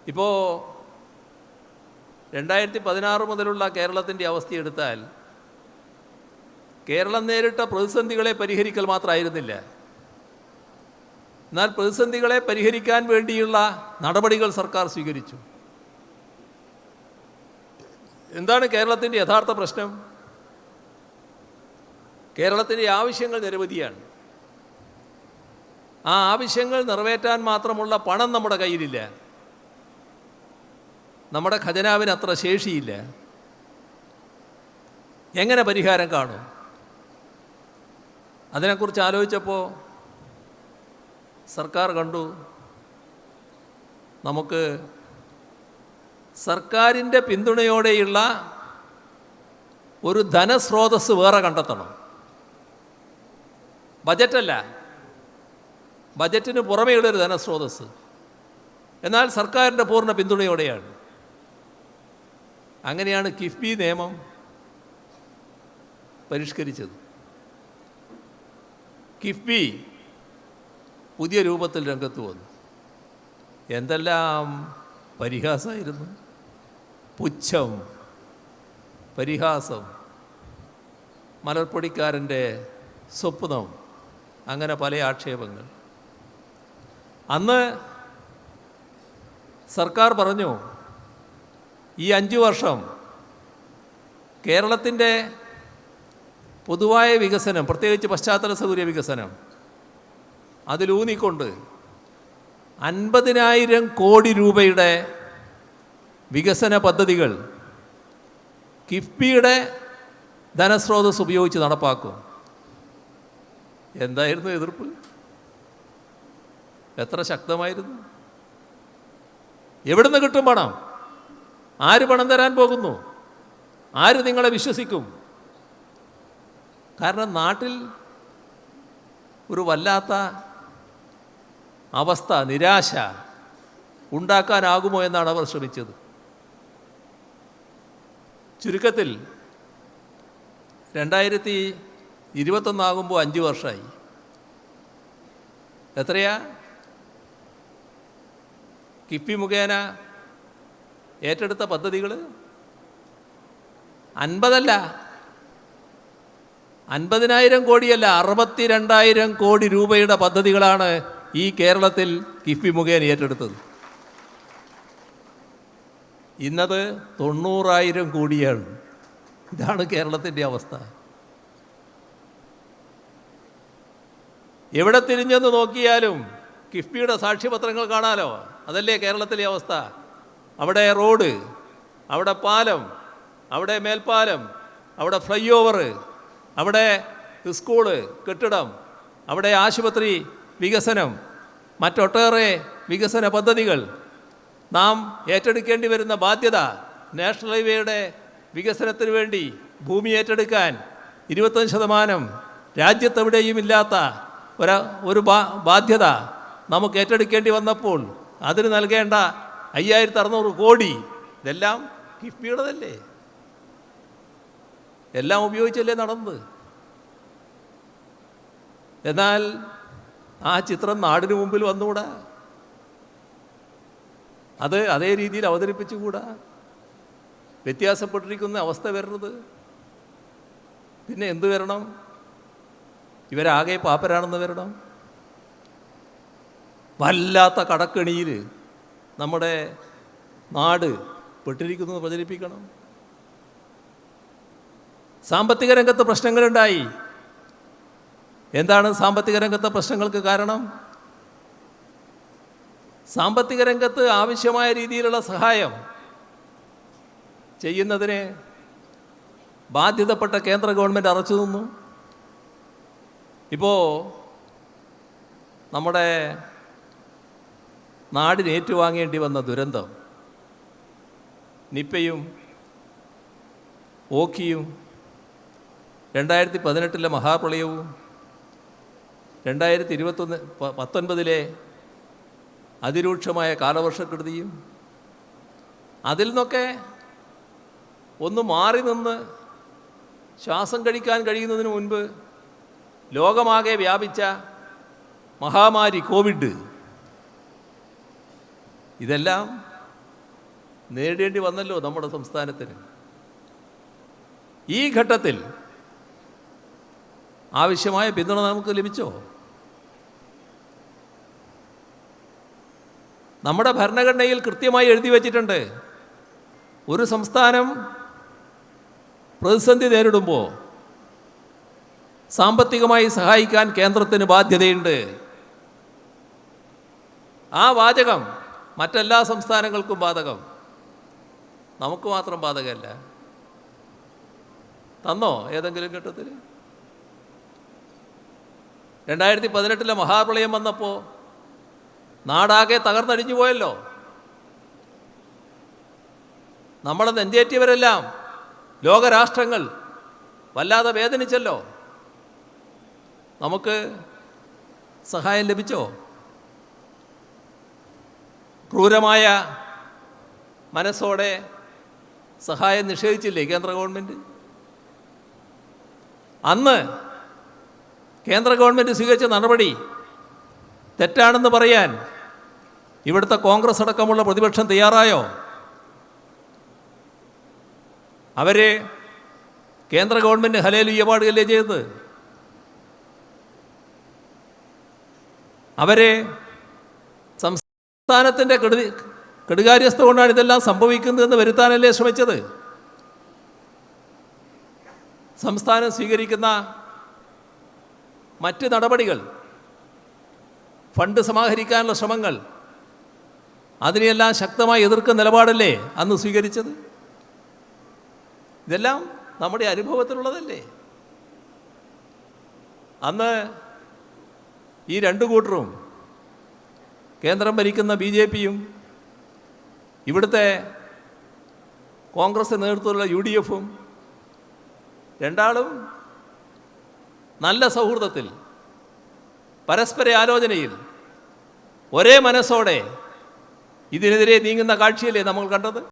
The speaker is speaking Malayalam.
ഇപ്പോൾ 2016 മുതലുള്ള കേരളത്തിൻ്റെ അവസ്ഥയെടുത്താൽ കേരളം നേരിട്ട പ്രതിസന്ധികളെ പരിഹരിക്കൽ മാത്രമായിരുന്നില്ല. എന്നാൽ പ്രതിസന്ധികളെ പരിഹരിക്കാൻ വേണ്ടിയുള്ള നടപടികൾ സർക്കാർ സ്വീകരിച്ചു. എന്താണ് കേരളത്തിൻ്റെ യഥാർത്ഥ പ്രശ്നം? കേരളത്തിൻ്റെ ആവശ്യങ്ങൾ നിരവധിയാണ്. ആ ആവശ്യങ്ങൾ നിറവേറ്റാൻ മാത്രമുള്ള പണം നമ്മുടെ കയ്യിലില്ല. നമ്മുടെ ഖജനാവിന് അത്ര ശേഷിയില്ല. എങ്ങനെ പരിഹാരം കാണും? അതിനെക്കുറിച്ച് ആലോചിച്ചപ്പോൾ സർക്കാർ കണ്ടു, നമുക്ക് സർക്കാരിൻ്റെ പിന്തുണയോടെയുള്ള ഒരു ധനസ്രോതസ് വേറെ കണ്ടെത്തണം. ബജറ്റല്ല, ബജറ്റിന് പുറമേയുള്ളൊരു ധനസ്രോതസ്, എന്നാൽ സർക്കാരിൻ്റെ പൂർണ്ണ പിന്തുണയോടെയാണ്. അങ്ങനെയാണ് കിഫ്ബി നിയമം പരിഷ്കരിച്ചത്. കിഫ്ബി പുതിയ രൂപത്തിൽ രംഗത്ത് വന്നു. എന്തെല്ലാം പരിഹാസമായിരുന്നു! പുച്ഛം, പരിഹാസം, മലർപ്പൊടിക്കാരൻ്റെ സ്വപ്നം, അങ്ങനെ പല ആക്ഷേപങ്ങൾ. അന്ന് സർക്കാർ പറഞ്ഞു, ഈ 5 വർഷം കേരളത്തിൻ്റെ പൊതുവായ വികസനം, പ്രത്യേകിച്ച് പശ്ചാത്തല സൗകര്യ വികസനം, അതിലൂന്നിക്കൊണ്ട് 50,000 കോടി രൂപയുടെ വികസന പദ്ധതികൾ കിഫ്ബിയുടെ ധനസ്രോതസ് ഉപയോഗിച്ച് നടപ്പാക്കും. എന്തായിരുന്നു എതിർപ്പ്? എത്ര ശക്തമായിരുന്നു! എവിടുന്ന് കിട്ടും പണം? ആര് പണം തരാൻ പോകുന്നു? ആര് നിങ്ങളെ വിശ്വസിക്കും? കാരണം നാട്ടിൽ ഒരു വല്ലാത്ത അവസ്ഥ, നിരാശ ഉണ്ടാക്കാനാകുമോ എന്നാണ് അവർ ശ്രമിച്ചത്. ചുരുക്കത്തിൽ 2021 ആകുമ്പോൾ 5 വർഷമായി. എത്രയാ കിഫ്ബി മുഖേന ഏറ്റെടുത്ത പദ്ധതികൾ? 50 50,000 കോടിയല്ല, 62,000 കോടി രൂപയുടെ പദ്ധതികളാണ് ഈ കേരളത്തിൽ കിഫ്ബി മുഖേന ഏറ്റെടുത്തത്. ഇന്നത് 90,000 കോടിയാണ്. ഇതാണ് കേരളത്തിൻ്റെ അവസ്ഥ. എവിടെ തിരിഞ്ഞെന്ന് നോക്കിയാലും കിഫ്ബിയുടെ സാക്ഷ്യപത്രങ്ങൾ കാണാലോ. അതല്ലേ കേരളത്തിലെ അവസ്ഥ? അവിടെ റോഡ്, അവിടെ പാലം, അവിടെ മേൽപ്പാലം, അവിടെ ഫ്ലൈ ഓവർ, അവിടെ സ്കൂള് കെട്ടിടം, അവിടെ ആശുപത്രി വികസനം, മറ്റൊട്ടേറെ വികസന പദ്ധതികൾ. നാം ഏറ്റെടുക്കേണ്ടി വരുന്ന ബാധ്യത, നാഷണൽ ഹൈവേയുടെ വികസനത്തിന് വേണ്ടി ഭൂമി ഏറ്റെടുക്കാൻ 25% രാജ്യത്തെവിടെയും ഇല്ലാത്ത ഒരു ബാധ്യത നമുക്ക് ഏറ്റെടുക്കേണ്ടി വന്നപ്പോൾ അതിന് നൽകേണ്ട 5,600 കോടി, ഇതെല്ലാം കിഫ്ബിയുടേതല്ലേ? എല്ലാം ഉപയോഗിച്ചല്ലേ നടന്നത്? എന്നാൽ ആ ചിത്രം നാടിന് മുമ്പിൽ വന്നുകൂടാ? അത് അതേ രീതിയിൽ അവതരിപ്പിച്ചുകൂടാ? വ്യത്യാസപ്പെട്ടിരിക്കുന്ന അവസ്ഥ വരുന്നത് പിന്നെ എന്ത് വരണം? ഇവരാകെ പാപ്പരാണെന്ന് വരണം? വല്ലാത്ത കടക്കെണിയിൽ നമ്മുടെ നാട് പെട്ടിരിക്കുന്നത് പ്രചരിപ്പിക്കണം? സാമ്പത്തിക രംഗത്ത് പ്രശ്നങ്ങളുണ്ടായി. എന്താണ് സാമ്പത്തിക രംഗത്തെ പ്രശ്നങ്ങൾക്ക് കാരണം? സാമ്പത്തിക രംഗത്ത് ആവശ്യമായ രീതിയിലുള്ള സഹായം ചെയ്യുന്നതിന് ബാധ്യതപ്പെട്ട കേന്ദ്ര ഗവൺമെൻറ് അറച്ചു നിന്നു. ഇപ്പോൾ നമ്മുടെ നാടിന് ഏറ്റുവാങ്ങേണ്ടി വന്ന ദുരന്തം, നിപ്പയും ഓഖിയും, 2018 മഹാപ്രളയവും, 2019 അതിരൂക്ഷമായ കാലവർഷക്കെടുതിയും, അതിൽ നിന്നൊക്കെ ഒന്ന് മാറി നിന്ന് ശ്വാസം കഴിക്കാൻ കഴിയുന്നതിന് മുൻപ് ലോകമാകെ വ്യാപിച്ച മഹാമാരി കോവിഡ്, ഇതെല്ലാം നേരിടേണ്ടി വന്നല്ലോ നമ്മുടെ സംസ്ഥാനത്തിന്. ഈ ഘട്ടത്തിൽ ആവശ്യമായ പിന്തുണ നമുക്ക് ലഭിച്ചോ? നമ്മുടെ ഭരണഘടനയിൽ കൃത്യമായി എഴുതി വച്ചിട്ടുണ്ട്, ഒരു സംസ്ഥാനം പ്രതിസന്ധി നേരിടുമ്പോൾ സാമ്പത്തികമായി സഹായിക്കാൻ കേന്ദ്രത്തിന് ബാധ്യതയുണ്ട്. ആ വാചകം മറ്റെല്ലാ സംസ്ഥാനങ്ങൾക്കും ബാധകം, നമുക്ക് മാത്രം ബാധകമല്ല. തന്നോ ഏതെങ്കിലും ഘട്ടത്തിൽ? 2018 മഹാപ്രളയം വന്നപ്പോൾ നാടാകെ തകർന്നടിഞ്ഞു പോയല്ലോ. നമ്മളെ നെഞ്ചേറ്റിയവരെല്ലാം ലോകരാഷ്ട്രങ്ങൾ വല്ലാതെ വേദനിച്ചല്ലോ. നമുക്ക് സഹായം ലഭിച്ചോ? ക്രൂരമായ മനസ്സോടെ സഹായം നിഷേധിച്ചില്ലേ കേന്ദ്ര ഗവൺമെൻറ്? അന്ന് കേന്ദ്ര ഗവൺമെൻറ് സ്വീകരിച്ച നടപടി തെറ്റാണെന്ന് പറയാൻ ഇവിടുത്തെ കോൺഗ്രസ് അടക്കമുള്ള പ്രതിപക്ഷം തയ്യാറായോ? അവർ കേന്ദ്ര ഗവൺമെൻറ് ഹല്ലേലൂയ പാടുകയല്ലേ ചെയ്തത്? അവരെ സംസ്ഥാനത്തിൻ്റെ കെടുകാര്യസ്ഥ കൊണ്ടാണ് ഇതെല്ലാം സംഭവിക്കുന്നതെന്ന് വരുത്താനല്ലേ ശ്രമിച്ചത്? സംസ്ഥാനം സ്വീകരിക്കുന്ന മറ്റ് നടപടികൾ, ഫണ്ട് സമാഹരിക്കാനുള്ള ശ്രമങ്ങൾ, അതിനെയെല്ലാം ശക്തമായി എതിർക്കുന്ന നിലപാടല്ലേ അന്ന് സ്വീകരിച്ചത്? ഇതെല്ലാം നമ്മുടെ അനുഭവത്തിലുള്ളതല്ലേ? അന്ന് ഈ രണ്ടു കൂട്ടരും, കേന്ദ്രം ഭരിക്കുന്ന BJPയും ഇവിടുത്തെ കോൺഗ്രസ് നേതൃത്വത്തിലുള്ള UDFഉം രണ്ടാളും നല്ല സൗഹൃദത്തിൽ, പരസ്പര ആലോചനയിൽ, ഒരേ മനസ്സോടെ ഇതിനെതിരെ നീങ്ങുന്ന കാഴ്ചയല്ലേ നമ്മൾ കണ്ടത്?